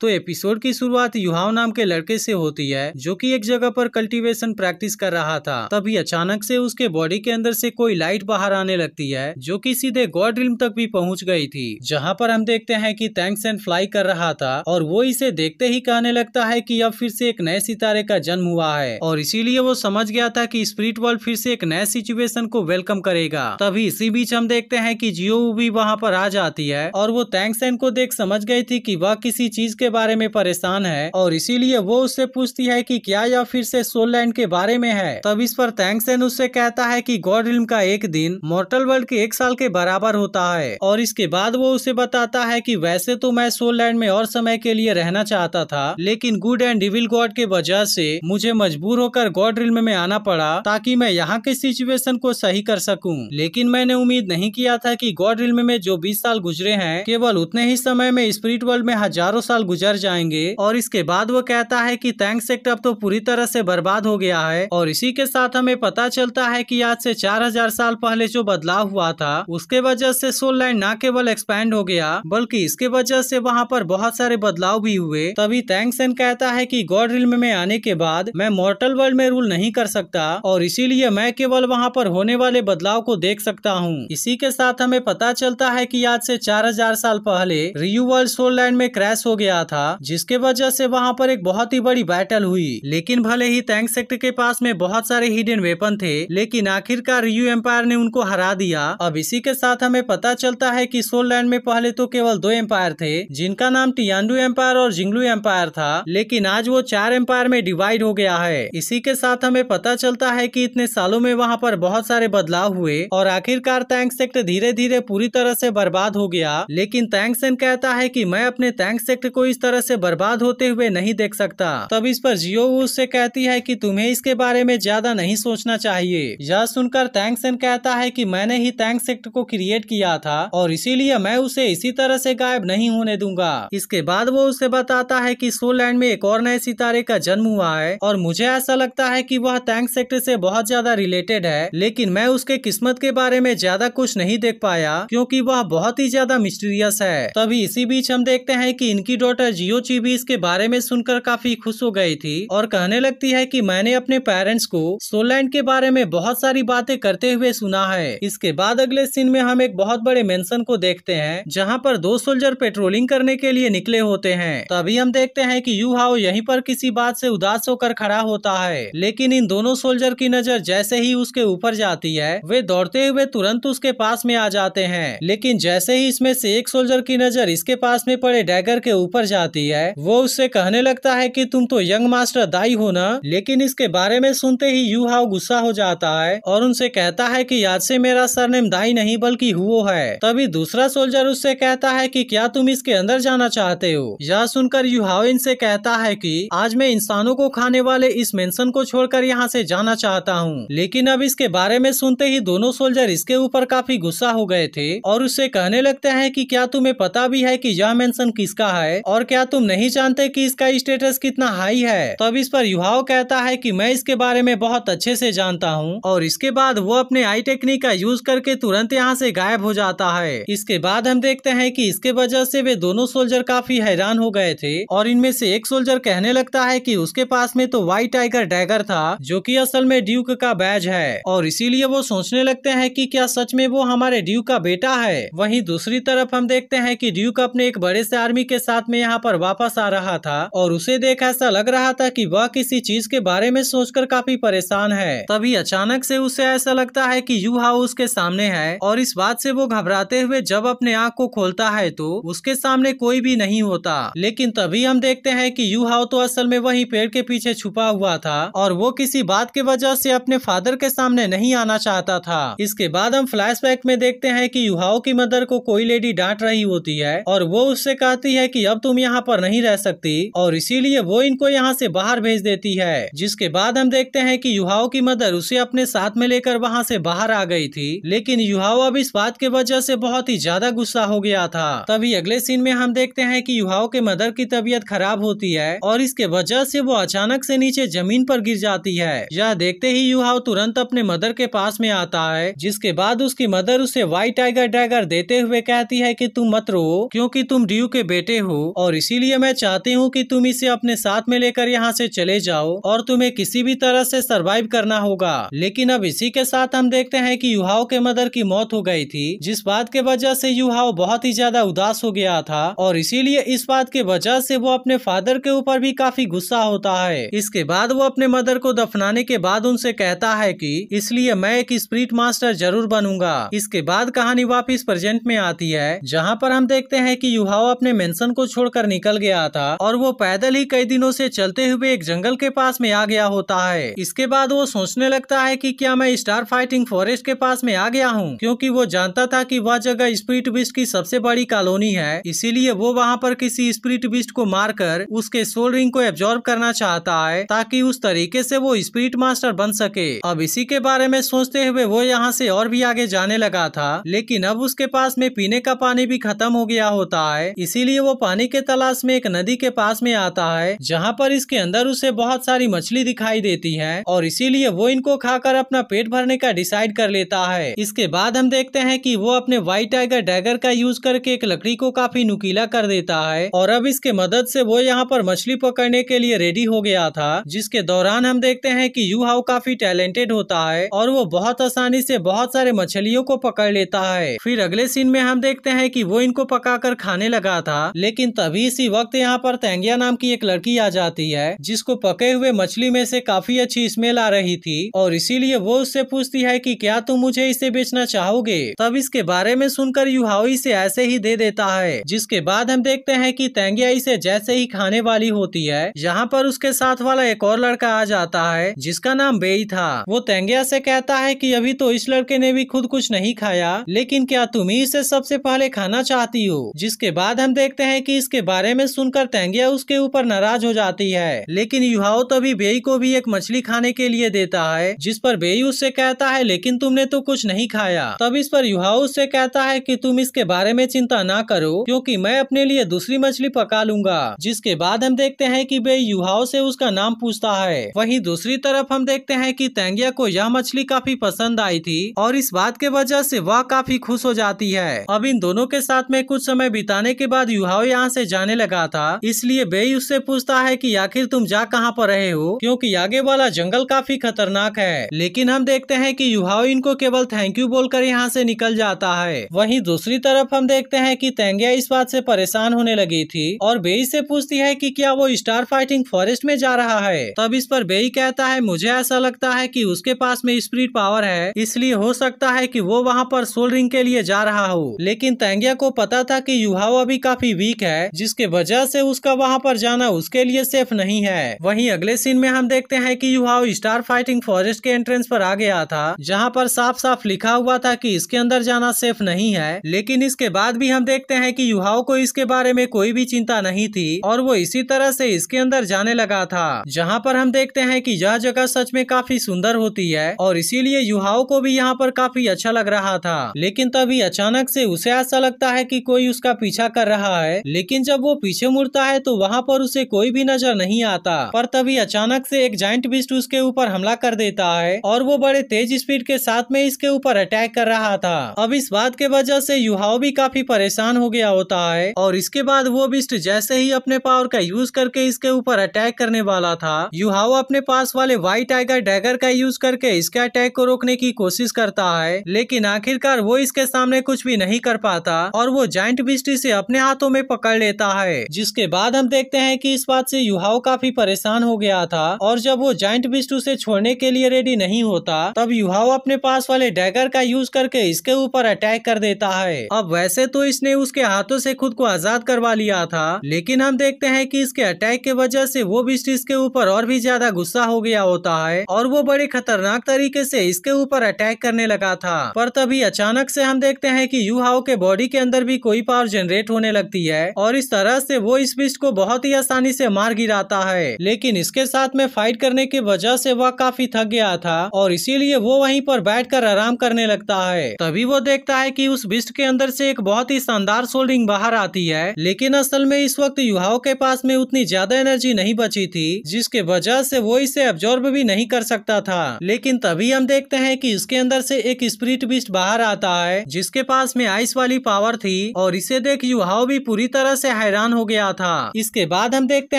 तो एपिसोड की शुरुआत युहाओ नाम के लड़के से होती है जो कि एक जगह पर कल्टीवेशन प्रैक्टिस कर रहा था। तभी अचानक से उसके बॉडी के अंदर से कोई लाइट बाहर आने लगती है जो कि सीधे गॉड रिल्म तक भी पहुंच गई थी, जहां पर हम देखते हैं कि थैंक्सन फ्लाई कर रहा था और वो इसे देखते ही कहने लगता है कि अब फिर से एक नए सितारे का जन्म हुआ है और इसीलिए वो समझ गया था कि स्पिरिट वर्ल्ड फिर से एक नए सिचुएशन को वेलकम करेगा। तभी इसी बीच हम देखते हैं कि जियो भी वहाँ पर आ जाती है और वो थैंक्सन को देख समझ गई थी कि वह किसी चीज के बारे में परेशान है और इसीलिए वो उससे पूछती है कि क्या यह फिर से सोल लैंड के बारे में है। तब इस पर थैंक्सन उससे कहता है कि गॉड रिल्म का एक दिन मॉर्टल वर्ल्ड के 1 साल के बराबर होता है और इसके बाद वो उसे बताता है कि वैसे तो मैं सोल लैंड में और समय के लिए रहना चाहता था, लेकिन गुड एंड डिविल गॉड के वजह से मुझे मजबूर होकर गॉड रिल्म में आना पड़ा ताकि मैं यहाँ के सिचुएशन को सही कर सकूं। लेकिन मैंने उम्मीद नहीं किया था कि गॉड रिल्म में जो 20 साल गुजरे हैं केवल उतने ही समय में स्पिरिट वर्ल्ड में हजारों साल गुजर जाएंगे। और इसके बाद वो कहता है कि थैंक्स सेक्ट अब तो पूरी तरह से बर्बाद हो गया है और इसी के साथ हमें पता चलता है कि आज से 4000 साल पहले जो बदलाव हुआ था उसके वजह से सोल लैंड न केवल एक्सपैंड हो गया बल्कि इसके वजह से वहाँ पर बहुत सारे बदलाव भी हुए। तभी थैंक्सन कहता है कि गॉड रिल्म में आने के बाद मैं मॉर्टल वर्ल्ड में रूल नहीं कर सकता और इसीलिए मैं केवल वहाँ पर होने वाले बदलाव को देख सकता हूँ। इसी के साथ हमें पता चलता है कि आज से 4000 साल पहले रियू वर्ल्ड सोल लैंड में क्रैश हो गया था, जिसके वजह से वहाँ पर एक बहुत ही बड़ी बैटल हुई। लेकिन भले ही थैंक्स सेक्ट के पास में बहुत सारे हिडन वेपन थे, लेकिन आखिरकार रियू एम्पायर ने उनको हरा दिया। अब इसी के साथ हमें पता चलता है कि सोल लैंड में पहले तो केवल 2 एम्पायर थे जिनका नाम टियानडू एम्पायर और जिंगलू एम्पायर था, लेकिन आज वो 4 एम्पायर में डिवाइड हो गया है। इसी के साथ हमें पता चलता है कि इतने सालों में वहाँ पर बहुत सारे बदलाव हुए और आखिरकार थैंक्स सेक्ट धीरे धीरे पूरी तरह से बर्बाद हो गया। लेकिन थैंक्सन कहता है कि मैं अपने थैंक्स सेक्ट को इस तरह से बर्बाद होते हुए नहीं देख सकता। तब इस पर जियो उससे कहती है कि तुम्हें इसके बारे में ज्यादा नहीं सोचना चाहिए। यह सुनकर थैंक्सन कहता है कि मैंने ही थैंक्स सेक्ट को क्रिएट किया था और इसीलिए मैं उसे इसी तरह से गायब नहीं होने दूंगा। इसके बाद वो उसे बताता है कि सोल लैंड में एक और नए सितारे का जन्म हुआ है और मुझे ऐसा लगता है कि वह थैंक्स सेक्ट से बहुत ज्यादा रिलेटेड है, लेकिन मैं उसके किस्मत के बारे में ज्यादा कुछ नहीं देख पाया क्योंकि वह बहुत ही ज्यादा मिस्टीरियस है। तभी इसी बीच हम देखते हैं कि इनकी डॉटर जियोची भी इसके बारे में सुनकर काफी खुश हो गई थी और कहने लगती है कि मैंने अपने पेरेंट्स को सोल लैंड के बारे में बहुत सारी बातें करते हुए सुना है। इसके बाद अगले सीन में हम एक बहुत बड़े मेंशन को देखते हैं जहां पर 2 सोल्जर पेट्रोलिंग करने के लिए निकले होते हैं। तभी हम देखते हैं कि युहाओ यहीं पर किसी बात से उदास होकर खड़ा होता है, लेकिन इन दोनों सोल्जर की नजर जैसे ही उसके ऊपर जाती है वे दौड़ते हुए तुरंत उसके पास में आ जाते हैं। लेकिन जैसे ही इसमें से एक सोल्जर की नजर इसके पास में पड़े डैगर के ऊपर जाती है वो उससे कहने लगता है कि तुम तो यंग मास्टर दाई हो ना। लेकिन इसके बारे में सुनते ही युहाओ गुस्सा हो जाता है और उनसे कहता है कि आज से मेरा सरनेम दाई नहीं बल्कि हुओ है। तभी दूसरा सोल्जर उससे कहता है कि क्या तुम इसके अंदर जाना चाहते हो। यह सुनकर युहाओ इनसे कहता है कि आज मैं इंसानों को खाने वाले इस मेंशन को छोड़कर यहाँ से जाना चाहता हूँ। लेकिन अब इसके बारे में सुनते ही दोनों सोल्जर इसके ऊपर काफी गुस्सा हो गए थे और उससे कहने लगते हैं कि क्या तुम्हें पता भी है कि यह मेंशन किसका है और क्या तुम नहीं जानते कि इसका स्टेटस कितना हाई है। तब इस पर युहाओ कहता है कि मैं इसके बारे में बहुत अच्छे से जानता हूँ और इसके बाद वो अपने आई टेक्निक का यूज करके तुरंत यहाँ से गायब हो जाता है। इसके बाद हम देखते हैं कि इसके वजह से वे दोनों सोल्जर काफी हैरान हो गए थे और इनमें से एक सोल्जर कहने लगता है कि उसके पास में तो व्हाइट टाइगर डैगर था जो कि असल में ड्यूक का बैज है और इसीलिए वो सोचने लगते हैं कि क्या सच में वो हमारे ड्यूक का बेटा है। वहीं दूसरी तरफ हम देखते हैं कि ड्यूक अपने एक बड़े से आर्मी के साथ में यहाँ पर वापस आ रहा था और उसे देख ऐसा लग रहा था कि वह किसी चीज के बारे में सोचकर काफी परेशान है। तभी अचानक से उसे ऐसा लगता है कि युहाओ उसके सामने है और इस बात से वो घबराते हुए जब अपने आँख को खोलता है तो उसके सामने कोई भी नहीं होता। लेकिन तभी हम देखते हैं कि युहाओ तो असल में वही पेड़ के पीछे छुपा हुआ था और वो किसी बात की वजह से अपने फादर के सामने नहीं आना चाहता था। इसके बाद हम फ्लैशबैक में देखते हैं कि युहाओ की मदर को कोई लेडी डांट रही होती है और वो उससे कहती है कि अब तुम यहाँ पर नहीं रह सकती और इसीलिए वो इनको यहाँ से बाहर भेज देती है। जिसके बाद हम देखते हैं कि युहाओ की मदर उसे अपने साथ में लेकर वहाँ से बाहर आ गई थी, लेकिन युहाओ अब इस बात की वजह से बहुत ही ज्यादा गुस्सा हो गया था। तभी अगले सीन में हम देखते हैं कि युहाओ के मदर की तबीयत खराब होती है और इसके वजह से वो अचानक से नीचे जमीन पर गिर जाती है। यह देखते ही युहाओ तुरंत अपने मदर के पास में आता है, जिसके बाद उसकी मदर उसे व्हाइट टाइगर डैगर देते हुए कहती है कि तुम मत रो क्योंकि तुम ड्यू के बेटे हो और इसीलिए मैं चाहती हूँ कि तुम इसे अपने साथ में लेकर यहाँ से चले जाओ और तुम्हें किसी भी तरह से सरवाइव करना होगा। लेकिन अब इसी के साथ हम देखते हैं कि युहाओ के मदर की मौत हो गई थी, जिस बात के वजह से युहाओ बहुत ही ज्यादा उदास हो गया था और इसीलिए इस बात के वजह से वो अपने फादर के ऊपर भी काफी गुस्सा होता है। इसके बाद वो अपने मदर को दफनाने के बाद उनसे कहता है कि इसलिए मैं एक स्पिरिट मास्टर जरूर बनूंगा। इसके बाद कहानी वापिस प्रेजेंट में आती है, जहाँ पर हम देखते हैं कि युहाओ अपने मेंशन को छोड़कर निकल गया था और वो पैदल ही कई दिनों से चलते हुए एक जंगल के पास में आ गया होता है। इसके बाद वो सोचने लगता है कि क्या मैं स्टार फाइटिंग फॉरेस्ट के पास में आ गया हूँ, क्योंकि वो जानता था कि वह जगह स्पिरिट बीस्ट की सबसे बड़ी कॉलोनी है। इसीलिए वो वहाँ पर किसी स्पिरिट बीस्ट को मारकर उसके सोल रिंग को एब्जॉर्ब करना चाहता है, ताकि उस तरीके से वो स्पिरिट मास्टर बन सके। अब इसी के बारे में सोचते हुए वो यहाँ से और भी आगे जाने लगा था, लेकिन अब उसके पास में पीने का पानी भी खत्म हो गया होता है। इसीलिए वो पानी के तलाश में एक नदी के पास में आता है, जहाँ पर इसके अंदर उसे बहुत सारी मछली दिखाई देती है और इसीलिए वो इनको खाकर अपना पेट भरने का डिसाइड कर लेता है। इसके बाद हम देखते हैं कि वो अपने व्हाइट टाइगर डैगर का यूज करके एक लकड़ी को काफी नुकीला कर देता है और अब इसके मदद से वो यहाँ पर मछली पकड़ने के लिए रेडी हो गया था, जिसके दौरान हम देखते हैं कि युहाओ काफी टैलेंटेड होता है और वो बहुत आसानी से बहुत सारे मछलियों को पकड़ लेता है। फिर अगले सीन में हम देखते हैं कि वो इनको पकाकर खाने लगा था, लेकिन तभी इसी वक्त यहाँ पर तेंगिया नाम की एक लड़की आ जाती है, जिसको पके हुए मछली में से काफी अच्छी स्मेल आ रही थी और इसीलिए वो उससे पूछती है कि क्या तुम मुझे इसे बेचना चाहोगे। तब इसके बारे में सुनकर युहाओ इसे ऐसे ही दे देता है, जिसके बाद हम देखते हैं कि तेंगिया इसे जैसे ही खाने वाली होती है, यहाँ पर उसके साथ वाला एक और लड़का आ जाता है जिसका नाम बेई था। वो तेंगिया से कहता है कि अभी तो इस लड़के ने भी खुद कुछ नहीं खाया, लेकिन क्या तुम ही इसे सबसे पहले खाना चाहती हो। जिसके बाद हम देखते हैं कि इसके बारे में सुनकर तेंगिया उसके ऊपर नाराज हो जाती है, लेकिन युहाओ तभी बेई को भी एक मछली खाने के लिए देता है, जिस पर बेई उससे कहता है लेकिन तुमने तो कुछ नहीं खाया। तब इस पर युहाओ उससे कहता है कि तुम इसके बारे में चिंता ना करो, क्योंकि मैं अपने लिए दूसरी मछली पका लूंगा। जिसके बाद हम देखते हैं कि बेई युहाओ से उसका नाम पूछता है। वहीं दूसरी तरफ हम देखते हैं कि तेंगिया को यह मछली काफी पसंद आई थी और इस बात के वजह से वह काफी खुश हो जाती है। अब इन दोनों के साथ में कुछ समय बिताने के बाद युहाओ यहाँ से जाने लगा था, इसलिए बेई उससे पूछता है कि आखिर तुम जा कहाँ पर रहे हो, क्योंकि आगे वाला जंगल काफी खतरनाक है। लेकिन हम देखते हैं कि युहाओ इनको केवल थैंक यू बोलकर यहाँ से निकल जाता है। वहीं दूसरी तरफ हम देखते हैं कि तेंगिया इस बात से परेशान होने लगी थी और बेई से पूछती है कि क्या वो स्टार फाइटिंग फॉरेस्ट में जा रहा है। तब इस पर बेई कहता है मुझे ऐसा लगता है कि उसके पास में स्पिरिट पावर है, इसलिए हो सकता है कि वो वहाँ पर सोल रिंग के लिए जा रहा हो। लेकिन तेंगिया को पता था कि युहाओ अभी काफी वीक है, जिसके वजह से उसका वहाँ पर जाना उसके लिए सेफ नहीं है। वहीं अगले सीन में हम देखते हैं कि युहाओ स्टार फाइटिंग फॉरेस्ट के एंट्रेंस पर आ गया था, जहाँ पर साफ साफ लिखा हुआ था कि इसके अंदर जाना सेफ नहीं है। लेकिन इसके बाद भी हम देखते हैं कि युहाओ को इसके बारे में कोई भी चिंता नहीं थी और वो इसी तरह से इसके अंदर जाने लगा था, जहाँ पर हम देखते हैं कि यह जगह सच में काफी सुंदर होती है और इसीलिए युहाओ को भी यहाँ पर काफी अच्छा लग रहा था। लेकिन तभी अचानक से उसे ऐसा लगता है कि कोई उसका पीछा कर रहा है, लेकिन जब वो पीछे मुड़ता है तो वहाँ पर उसे कोई भी नजर नहीं आता। पर तभी अचानक से एक जायंट बीस्ट उसके ऊपर हमला कर देता है और वो बड़े तेज स्पीड के साथ में इसके ऊपर अटैक कर रहा था। अब इस बात के वजह से युहाओ भी काफी परेशान हो गया होता है और इसके बाद वो बीस्ट जैसे ही अपने पावर का यूज करके इसके ऊपर अटैक करने वाला था, युहाओ अपने पास वाले व्हाइट टाइगर डैगर का यूज करके इसके अटैक को रोकने की कोशिश करता है, लेकिन आखिरकार वो इसके सामने कुछ भी नहीं कर पाता और वो जायंट बीस्ट इसे अपने हाथों में पकड़ लेता है। जिसके बाद हम देखते हैं कि इस बात से युहाओ काफी परेशान हो गया था और जब वो जायंट बीस्ट उसे छोड़ने के लिए रेडी नहीं होता, तब युहाओ अपने पास वाले डैगर का यूज करके इसके ऊपर अटैक कर देता है। अब वैसे तो इसने उसके हाथों से खुद को आजाद करवा लिया था, लेकिन हम देखते हैं कि इसके अटैक के वजह से वो बीस्ट इसके ऊपर और भी ज्यादा गुस्सा हो गया होता है और वो बड़े खतरनाक तरीके से इसके ऊपर अटैक करने लगा था। पर तभी अचानक से हम देखते हैं कि युहाओ के बॉडी के अंदर भी कोई पावर जनरेट होने लगती है और इस तरह से वो इस बीस्ट को बहुत ही आसानी से मार गिराता है। लेकिन इसके साथ में फाइट करने की वजह से वह काफी थक गया था और इसीलिए वो वहीं पर बैठकर आराम करने लगता है। तभी वो देखता है कि उस बीस्ट के अंदर से एक बहुत ही शानदार सोल रिंग बाहर आती है, लेकिन असल में इस वक्त युहाओ के पास में उतनी ज्यादा एनर्जी नहीं बची थी, जिसके वजह से वो इसे अब्जॉर्ब भी नहीं कर सकता था। लेकिन तभी हम देखते हैं कि इसके अंदर से एक स्पिरिट बीस्ट बाहर आता है, जिसके पास में आइस वाली पावर थी और इसे देख युहाओ भी पूरी तरह से हैरान हो गया था। इसके बाद हम देखते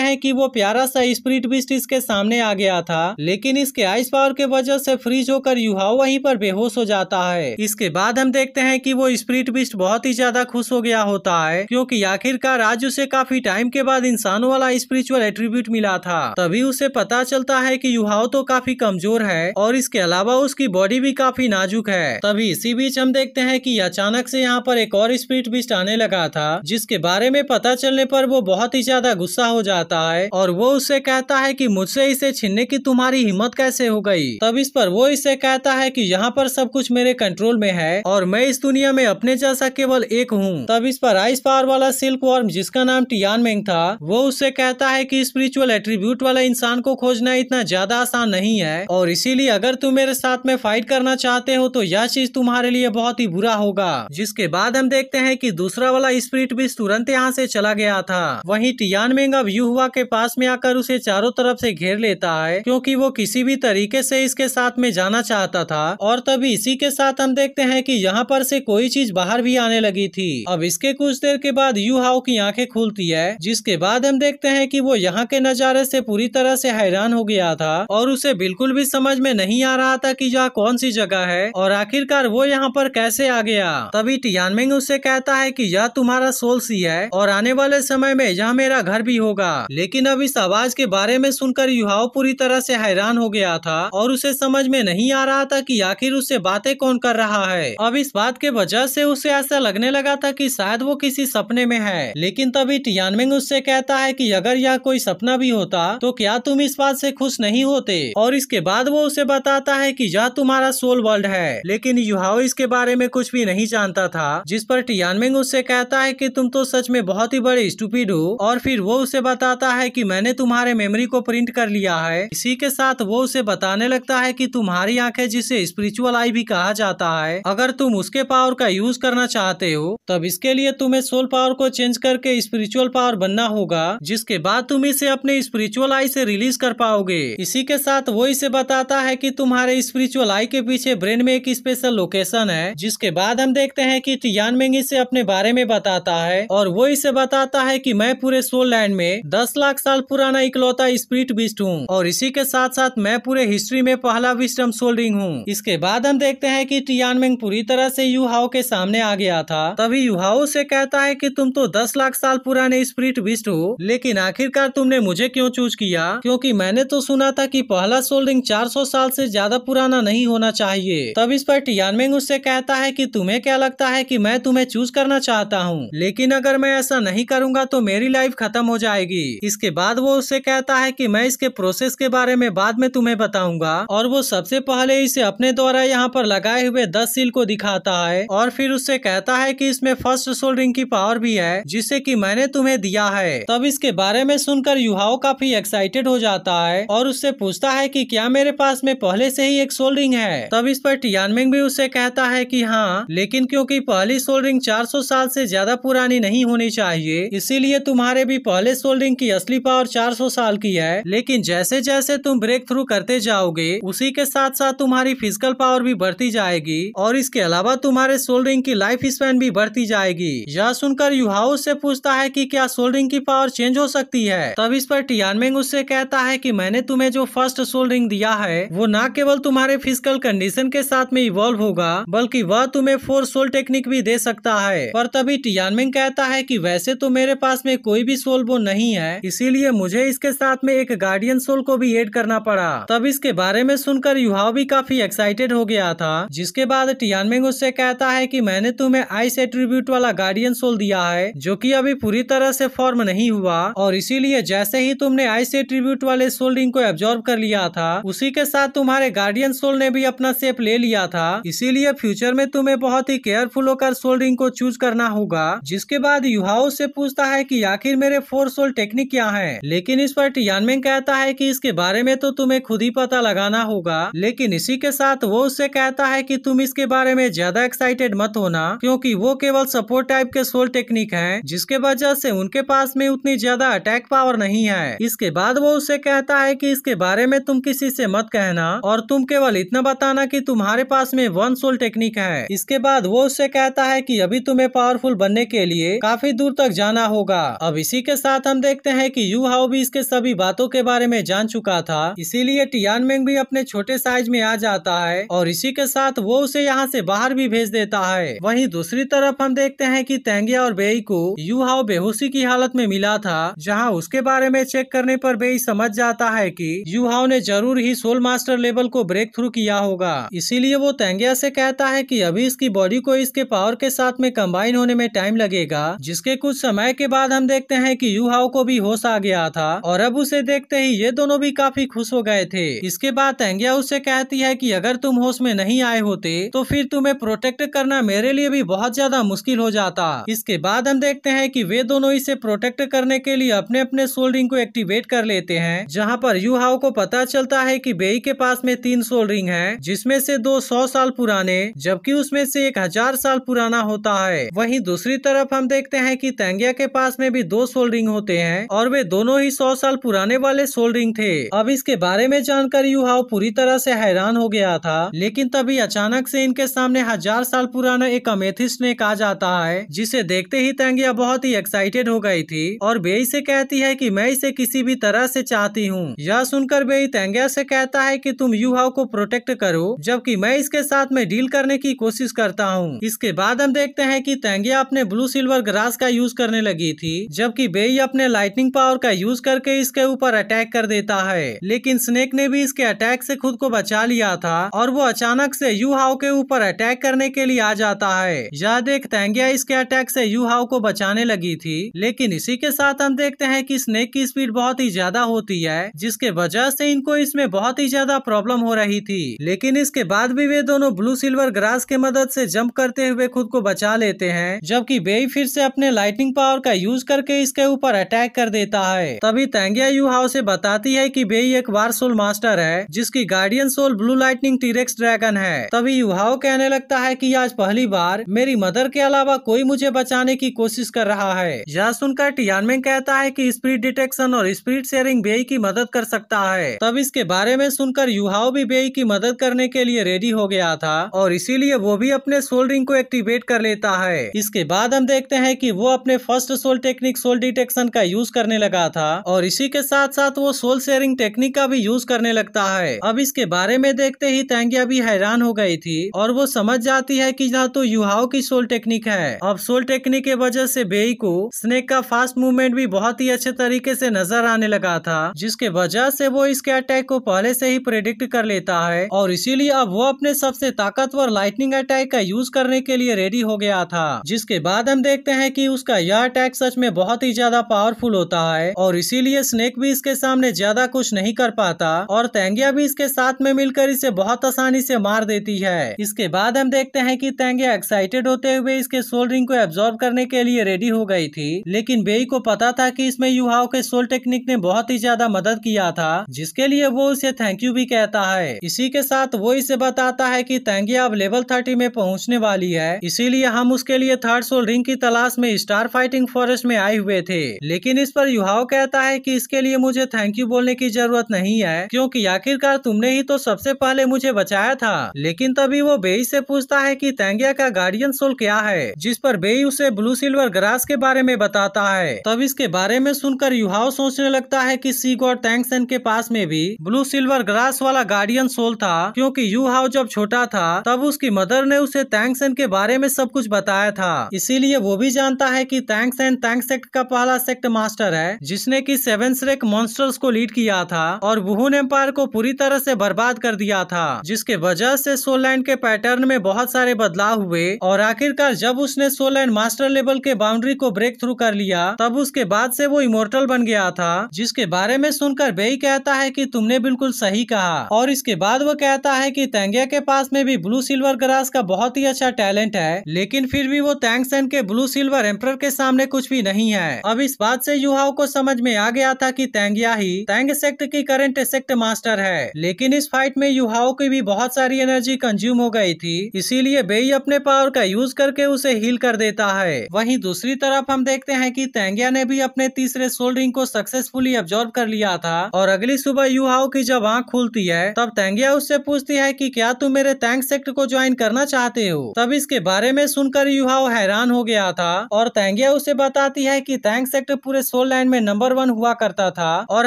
हैं कि वो प्यारा सा स्पिरिट बीस्ट इसके सामने आ गया था, लेकिन इसके आइस पावर के वजह से फ्रीज होकर युहाओ वहीं पर बेहोश हो जाता है। इसके बाद हम देखते हैं कि वो स्पिरिट बीस्ट बहुत ही ज्यादा खुश हो गया होता है, क्योंकि आखिरकार आज उसे काफी टाइम के बाद इंसानों वाला स्पिरिचुअल एट्रीब्यूट मिला था। तभी उसे पता चलता है कि युहाओ तो काफी कमजोर है और इसके अलावा उसकी बॉडी भी काफी नाजुक है। तभी इसी बीच हम देखते हैं कि अचानक से यहाँ पर एक और स्पिरिट बीस्ट आने लगा था, जिसके बारे में पता चलने पर वो बहुत ही ज्यादा गुस्सा हो जाता है और वो उससे कहता है कि मुझसे इसे छीनने की तुम्हारी हिम्मत कैसे हो गई। तब इस पर वो इससे कहता है कि यहाँ पर सब कुछ मेरे कंट्रोल में है और मैं इस दुनिया में अपने जैसा केवल एक हूँ। तब इस पर आइस पावर वाला सिल्क वर्म, जिसका नाम टियानमेंग था, वो उससे कहता है कि स्पिरिचुअल एट्रीब्यूट वाला इंसान को खोजना इतना ज्यादा आसान नहीं है और इसीलिए अगर तुम मेरे साथ में फाइट करना चाहते हो तो यह चीज तुम्हारे लिए बहुत ही बुरा होगा। जिसके बाद हम देखते हैं कि दूसरा वाला स्पिरिट भी तुरंत यहाँ से चला गया था। वहीं टियानमेंग अब युहुआ के पास में आकर उसे चारों तरफ से घेर लेता है, क्योंकि वो किसी भी तरीके से इसके साथ में जाना चाहता था। और तभी इसी के साथ हम देखते हैं कि यहाँ पर से कोई चीज बाहर भी आने लगी थी। अब इसके कुछ देर के बाद युहाओ की आंखें खुलती है, जिसके बाद हम देखते हैं कि वो यहाँ के नजारे से पूरी तरह से हैरान हो गया था और उसे बिल्कुल भी समझ में नहीं आ रहा था कि यह कौन सी जगह है और आखिरकार वो यहाँ पर कैसे आ गया। तभी टियानमेंग उससे कहता है कि यह तुम्हारा सोल सी है और आने वाले समय में यह मेरा घर भी होगा। लेकिन अब इस आवाज के बारे में सुनकर युहाओ पूरी तरह से हैरान हो गया था और उसे समझ में नहीं आ रहा था कि आखिर उससे बातें कौन कर रहा है। अब इस बात के वजह से उसे ऐसा लगने लगा था कि शायद वो किसी सपने में है। लेकिन तभी टियानमेंग उससे कहता है कि अगर यह कोई सपना भी होता तो क्या तुम इस बात से खुश नहीं होते। और इसके बाद वो उसे बताता है कि यह तुम्हारा सोल वर्ल्ड है। लेकिन युहाओ इसके बारे में कुछ भी नहीं जानता था, जिस पर टियानमेंग उससे कहता है कि तुम तो सच में बहुत ही बड़े स्टूपिड हो। और फिर वो उसे बताता है कि मैंने तुम्हारे मेमोरी को प्रिंट कर लिया है। इसी के साथ वो उसे बताने लगता है कि तुम्हारी आंखें, जिसे स्पिरिचुअल आई भी कहा जाता है, अगर तुम उसके पावर का यूज करना चाहते हो तब इसके लिए तुम्हें सोल पावर को चेंज करके स्पिरिचुअल पावर बनना होगा, जिसके बाद तुम इसे अपने स्पिरिचुअल आई से रिलीज कर पाओगे। इसी के साथ वो इसे बताता है कि तुम्हारे स्पिरिचुअल आई के पीछे ब्रेन में एक स्पेशल लोकेशन है। जिसके बाद हम देखते हैं कि टियानमेंग इसे अपने बारे में बताता है और वो इसे बताता है कि मैं पूरे सोल लैंड में 10 लाख साल पुराना इकलौता स्पिरिट बीस्ट हूँ और इसी के साथ साथ मैं पूरे हिस्ट्री में पहला विजडम सोल रिंग हूँ। इसके बाद हम देखते हैं कि टियानमेंग पूरी तरह से युहाओ के सामने आ गया था। तभी युहाओ से कहता है कि तुम तो 10 लाख साल पुराने स्पिरिट बीस्ट हो, लेकिन आखिरकार तुमने मुझे क्यों चूज किया, क्योंकि मैंने तो सुना था कि पहला सोल रिंग 400 साल से ज्यादा पुराना नहीं होना चाहिए। तब इस पर टियानमेंग उससे कहता है कि तुम्हें क्या लगता है कि मैं तुम्हें चूज करना चाहता हूँ, लेकिन अगर मैं ऐसा नहीं करूँगा तो मेरी लाइफ खत्म हो जाएगी। इसके बाद वो उससे कहता है कि मैं इसके प्रोसेस के बारे में बाद में तुम्हें बताऊंगा और वो सबसे पहले इसे अपने द्वारा यहाँ पर लगाए हुए 10 सील को दिखाता है और फिर उससे कहता है कि इसमें फर्स्ट सोल रिंग की पावर भी है, जिसे कि मैंने तुम्हें दिया है। तब इसके बारे में सुनकर युहाओ काफी एक्साइटेड हो जाता है और उससे पूछता है कि क्या मेरे पास में पहले से ही एक सोल रिंग है। तब इस पर टियानमेंग भी उससे कहता है कि हाँ, लेकिन क्योंकि पहली सोल रिंग 400 साल से ज्यादा पुरानी नहीं होनी चाहिए, इसीलिए तुम्हारे भी पहले सोल रिंग की असली पावर 400 साल की है। लेकिन जैसे जैसे तुम ब्रेक थ्रू करते जाओगे उसी के साथ साथ तुम्हारी फिजिकल पावर भी बढ़ती जाएगी और इसके अलावा तुम्हारे सोल रिंग की लाइफ स्पैन भी बढ़ती जाएगी। यह सुनकर युहाओ से पूछता है कि क्या सोल रिंग की पावर चेंज हो सकती है। तब इस पर टियानमेंग उससे कहता है कि मैंने तुम्हें जो फर्स्ट सोल रिंग दिया है वो न केवल तुम्हारे फिजिकल कंडीशन के साथ में इवॉल्व होगा, बल्कि वह तुम्हें 4 सोल टेक्निक भी दे सकता है। पर तभी टियानमेंग कहता है कि वैसे तो मेरे पास में कोई भी सोल बोन नहीं है, इसीलिए मुझे इसके साथ में एक गार्डियन सोल को भी ऐड करना पड़ा। तब इसके बारे में सुनकर युहाओ भी काफी एक्साइटेड हो गया था। जिसके बाद टियानमेंग उससे कहता है कि मैंने तुम्हें आइस एट्रीब्यूट वाला गार्डियन सोल दिया है, जो कि अभी पूरी तरह से फॉर्म नहीं हुआ और इसीलिए जैसे ही तुमने आइस एट्रीब्यूट वाले सोल रिंग को एब्जॉर्ब कर लिया था उसी के साथ तुम्हारे गार्डियन सोल ने भी अपना शेप ले लिया था। इसीलिए फ्यूचर में तुम्हें बहुत ही केयरफुल होकर सोल रिंग को चूज करना होगा। जिसके बाद युहाओ से पूछता है कि आखिर मेरे 4 सोल टेक्निक क्या है, लेकिन इस पर टियानमेंग कहता है कि इसके बारे में तो तुम्हें खुद ही पता लगाना होगा। लेकिन इसी के साथ वो उससे कहता है कि तुम इसके बारे में ज्यादा एक्साइटेड मत होना, क्योंकि वो केवल सपोर्ट टाइप के सोल टेक्निक हैं, जिसके वजह से उनके पास में उतनी ज्यादा अटैक पावर नहीं है। इसके बाद वो उससे कहता है कि इसके बारे में तुम किसी से मत कहना और तुम केवल इतना बताना कि तुम्हारे पास में 1 सोल टेक्निक है। इसके बाद वो उससे कहता है कि अभी तुम्हें पावरफुल बनने के लिए काफी दूर तक तक जाना होगा। अब इसी के साथ हम देखते हैं कि यू हाओ भी इसके सभी बातों के बारे में जान चुका था, इसीलिए टियानमेंग भी अपने छोटे साइज में आ जाता है और इसी के साथ वो उसे यहाँ से बाहर भी भेज देता है। वहीं दूसरी तरफ हम देखते हैं कि तेंगिया और बेई को यू हाओ बेहोशी की हालत में मिला था, जहाँ उसके बारे में चेक करने पर बेई समझ जाता है कि यू हाओ ने जरूर ही सोल मास्टर लेवल को ब्रेक थ्रू किया होगा। इसीलिए वो तेंगिया से कहता है कि अभी इसकी बॉडी को इसके पावर के साथ में कंबाइन होने में टाइम लगेगा, जिसके कुछ समय के बाद हम देखते हैं कि यू हाओ को भी होश आ गया था और अब उसे देखते ही ये दोनों भी काफी खुश हो गए थे। इसके बाद तेंगिया उससे कहती है कि अगर तुम होश में नहीं आए होते तो फिर तुम्हें प्रोटेक्ट करना मेरे लिए भी बहुत ज्यादा मुश्किल हो जाता। इसके बाद हम देखते हैं कि वे दोनों इसे प्रोटेक्ट करने के लिए अपने अपने सोल रिंग को एक्टिवेट कर लेते हैं, जहाँ पर यू हाओ को पता चलता है कि बेई के पास में 3 सोल रिंग है, जिसमें से 2 100 साल पुराने जबकि उसमें से एक 1000 साल पुराना होता है। वहीं दूसरी तरफ हम देखते हैं कि तेंगिया के पास में भी 2 सोल रिंग होते हैं और वे दोनों ही 100 साल पुराने वाले सोल रिंग थे। अब इसके बारे में जानकर यू हाओ पूरी तरह से हैरान हो गया था, लेकिन तभी अचानक से इनके सामने 1000 साल पुराना एक अमेथिस्ट स्नेक आ जाता है, जिसे देखते ही तेंगिया बहुत ही एक्साइटेड हो गई थी और बेई से कहती है कि मैं इसे किसी भी तरह से चाहती हूँ। यह सुनकर बेई तेंगिया से कहता है कि तुम यू हाओ को प्रोटेक्ट करो, जबकि मैं इसके साथ में डील करने की कोशिश करता हूँ। इसके बाद हम देखते हैं कि तेंगिया अपने ब्लू सिल्वर ग्रास का यूज करने लगी थी, जबकि बेई अपने लाइटनिंग पावर का यूज करके इसके ऊपर अटैक कर देता है, लेकिन स्नेक ने भी इसके अटैक से खुद को बचा लिया था और वो अचानक से यू हाओ के ऊपर अटैक करने के लिए आ जाता है। यह देख तेंगिया इसके अटैक से यू हाओ को बचाने लगी थी, लेकिन इसी के साथ हम देखते हैं कि स्नेक की स्पीड बहुत ही ज्यादा होती है, जिसके वजह से इनको इसमें बहुत ही ज्यादा प्रॉब्लम हो रही थी। लेकिन इसके बाद भी वे दोनों ब्लू सिल्वर ग्रास के मदद से जंप करते हुए खुद को बचा लेते हैं, जबकि बेई फिर से अपने लाइटनिंग पावर का यूज करके इसके ऊपर अटैक कर देता है। तभी तेंगिया यू हाओ से बताती है कि बेई एक वार सोल मास्टर है, जिसकी guardian soul blue lightning T-rex dragon है। तभी यू हाओ कहने लगता है कि आज पहली बार मेरी मदर के अलावा कोई मुझे बचाने की कोशिश कर रहा है। यह सुनकर टियानमेंग कहता है कि स्पीड डिटेक्शन और स्पीड शेयरिंग बेई की मदद कर सकता है। तब इसके बारे में सुनकर यू हाओ भी बेई की मदद करने के लिए रेडी हो गया था और इसीलिए वो भी अपने सोल रिंग को एक्टिवेट कर लेता है। इसके बाद हम देखते हैं कि वो अपने first soul technique soul detection का यूज करने लगा था और इसी के साथ साथ वो सोल शेयरिंग टेक्निक का भी यूज करने लगता है। अब इसके बारे में देखते ही तेंगिया भी हैरान हो गई थी और वो समझ जाती है कि यह तो यू हाओ की सोल टेक्निक है। अब सोल टेक्निक के वजह से बेई को स्नेक का फास्ट मूवमेंट भी बहुत ही अच्छे तरीके से नजर आने लगा था, जिसके वजह से वो इसके अटैक को पहले से ही प्रेडिक्ट कर लेता है और इसीलिए अब वो अपने सबसे ताकतवर लाइटनिंग अटैक का यूज करने के लिए रेडी हो गया था। जिसके बाद हम देखते हैं कि उसका यह अटैक सच में बहुत ही ज्यादा पावरफुल होता है और इसीलिए स्नेक भी इसके सामने ज्यादा कुछ नहीं कर पाता और तेंगिया भी इसके साथ में मिलकर इसे बहुत आसानी से मार देती है। इसके बाद हम देखते हैं कि तेंगिया एक्साइटेड होते हुए इसके सोल रिंग को एब्जॉर्ब करने के लिए रेडी हो गई थी, लेकिन बेई को पता था कि इसमें यू हाओ के सोल टेक्निक ने बहुत ही ज्यादा मदद किया था, जिसके लिए वो उसे थैंक यू भी कहता है। इसी के साथ वो इसे बताता है कि तेंगिया अब लेवल 30 में पहुंचने वाली है, इसीलिए हम उसके लिए थर्ड सोल रिंग की तलाश में स्टार फाइटिंग फॉरेस्ट में आए हुए थे। लेकिन इस पर यू हाओ कहता है कि इसके लिए मुझे थैंक यू बोलने की जरूरत नहीं है, क्योंकि आखिरकार तुमने ही तो सबसे पहले मुझे बचाया था। लेकिन तभी वो बेई से पूछता है कि तेंगिया का गार्डियन सोल क्या है, जिस पर बेई उसे ब्लू सिल्वर ग्रास के बारे में बताता है। तब इसके बारे में सुनकर यू हाओ सोचने लगता है कि सी गॉड टैंक्सन के पास में भी ब्लू सिल्वर ग्रास वाला गार्डियन सोल था, क्योंकि यू हाओ जब छोटा था तब उसकी मदर ने उसे टैंक्सन के बारे में सब कुछ बताया था। इसीलिए वो भी जानता है कि टैंक्सन टैंक सेक्ट का पहला सेक्ट मास्टर है, जिसने की 7 श्रेक मॉन्स्टर्स को लीड किया था और वुहुन एम्पायर को पूरी तरह से बर्बाद कर दिया था, जिसके वजह से सोल लैंड के पैटर्न में बहुत सारे बदलाव हुए और आखिरकार जब उसने सोल लैंड मास्टर लेवल के बाउंड्री को ब्रेक थ्रू कर लिया तब उसके बाद से वो इमोर्टल बन गया था। जिसके बारे में सुनकर बेई कहता है कि तुमने बिल्कुल सही कहा और इसके बाद वो कहता है कि तेंगिया के पास में भी ब्लू सिल्वर ग्रास का बहुत ही अच्छा टैलेंट है, लेकिन फिर भी वो टैंक्सन के ब्लू सिल्वर एम्परर के सामने कुछ भी नहीं है। अब इस बात से यू हाओ को समझ में आ गया था कि तेंगिया ही टैंग सेक्ट की करंट सेक्ट मास्टर है, लेकिन इस फाइट में यू हाओ की भी बहुत सारी एनर्जी कंज्यूम हो गई थी, इसीलिए बेई अपने पावर का यूज करके उसे हील कर देता है। वहीं दूसरी तरफ हम देखते हैं कि तेंगिया ने भी अपने तीसरे सोल रिंग को सक्सेसफुली अब्सॉर्ब कर लिया था और अगली सुबह यू हाओ की जब आंख खुलती है तब तेंगिया उससे पूछती है कि क्या तुम मेरे टैंक सेक्ट को ज्वाइन करना चाहते हो। तब इसके बारे में सुनकर यू हाओ हैरान हो गया था और तेंगिया तेंगिया उसे बताती है कि तैंग सेक्टर पूरे सोल लैंड में नंबर 1 हुआ करता था और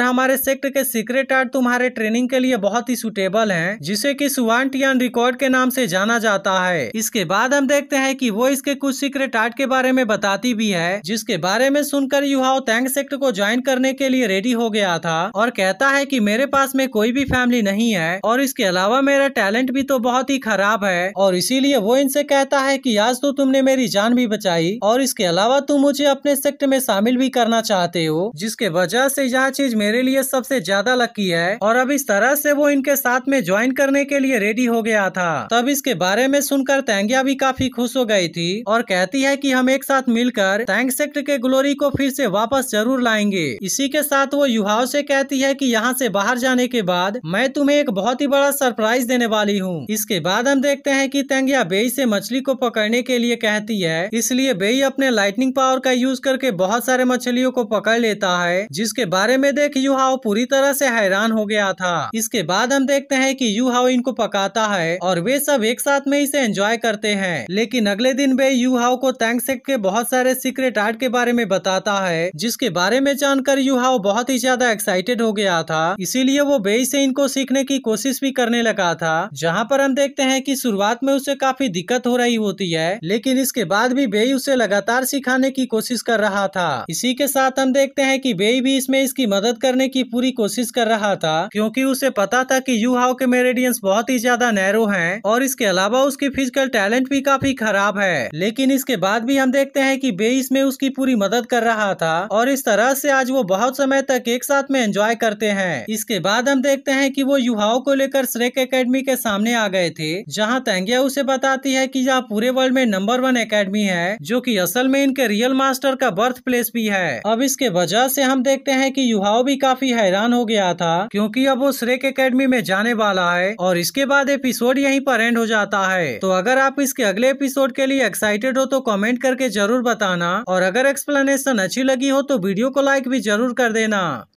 हमारे सेक्टर के सीक्रेट आर्ट तुम्हारे ट्रेनिंग के लिए बहुत ही सुटेबल है, जिसे कि सुवानटियान रिकॉर्ड के नाम से जाना जाता है। इसके बाद हम देखते हैं कि वो इसके कुछ सीक्रेट आर्ट के बारे में बताती भी है, जिसके बारे में सुनकर युहाओ तैंग सेक्टर को ज्वाइन करने के लिए रेडी हो गया था और कहता है कि मेरे पास में कोई भी फैमिली नहीं है और इसके अलावा मेरा टैलेंट भी तो बहुत ही खराब है और इसीलिए वो इनसे कहता है कि आज तो तुमने मेरी जान भी बचाई और इसके अलावा तुम मुझे अपने सेक्टर में शामिल भी करना चाहते हो, जिसके वजह से यह चीज मेरे लिए सबसे ज्यादा लकी है। और अब इस तरह से वो इनके साथ में ज्वाइन करने के लिए रेडी हो गया था। तब इसके बारे में सुनकर तेंगिया भी काफी खुश हो गई थी और कहती है कि हम एक साथ मिलकर तैंग सेक्टर के ग्लोरी को फिर से वापस जरूर लाएंगे। इसी के साथ वो युहाओ से कहती है कि यहाँ से बाहर जाने के बाद मैं तुम्हें एक बहुत ही बड़ा सरप्राइज देने वाली हूँ। इसके बाद हम देखते हैं कि तेंगिया बेई से मछली को पकड़ने के लिए कहती है, इसलिए बेई अपने लाइटनिंग पावर का यूज करके बहुत सारे मछलियों को पकड़ लेता है, जिसके बारे में देख युहाओ पूरी तरह से हैरान हो गया था। इसके बाद हम देखते हैं कि युहाओ इनको पकाता है और वे सब एक साथ में इसे एंजॉय करते हैं। लेकिन अगले दिन बेई युहाओ को तैंग सेक्टर के बहुत सारे सीक्रेट आर्ट के बारे में बताता है, जिसके बारे में जानकर युहाओ बहुत ही ज्यादा एक्साइटेड हो गया था। इसीलिए वो बेई से इनको सीखने की कोशिश भी करने लगा था, जहाँ पर हम देखते हैं कि शुरुआत में उसे काफी दिक्कत हो रही होती है, लेकिन इसके बाद भी बेई उसे लगातार सिखाने की कोशिश कर रहा था। इसी के साथ हम देखते हैं कि बेई भी इसमें इसकी मदद करने की पूरी कोशिश कर रहा था, क्योंकि उसे पता था कि युहाओ के मेरिडियंस बहुत ही ज्यादा नैरो हैं और इसके अलावा उसकी फिजिकल टैलेंट भी काफी खराब है। लेकिन इसके बाद भी हम देखते हैं कि बेई इसमें उसकी पूरी मदद कर रहा था और इस तरह से आज वो बहुत समय तक एक साथ में एंजॉय करते हैं। इसके बाद हम देखते हैं कि वो युहाओ को लेकर श्रेक एकेडमी के सामने आ गए थे, जहाँ तेंगिया उसे बताती है कि यह पूरे वर्ल्ड में नंबर 1 एकेडमी है, जो कि असल में इनके रियल मास्टर का बर्थ प्लेस भी है। अब इसके वजह से हम देखते हैं कि युहाओ भी काफी हैरान हो गया था, क्योंकि अब वो श्रेक एकेडमी में जाने वाला है और इसके बाद एपिसोड यहीं पर एंड हो जाता है। तो अगर आप इसके अगले एपिसोड के लिए एक्साइटेड हो तो कमेंट करके जरूर बताना और अगर एक्सप्लेनेशन अच्छी लगी हो तो वीडियो को लाइक भी जरूर कर देना।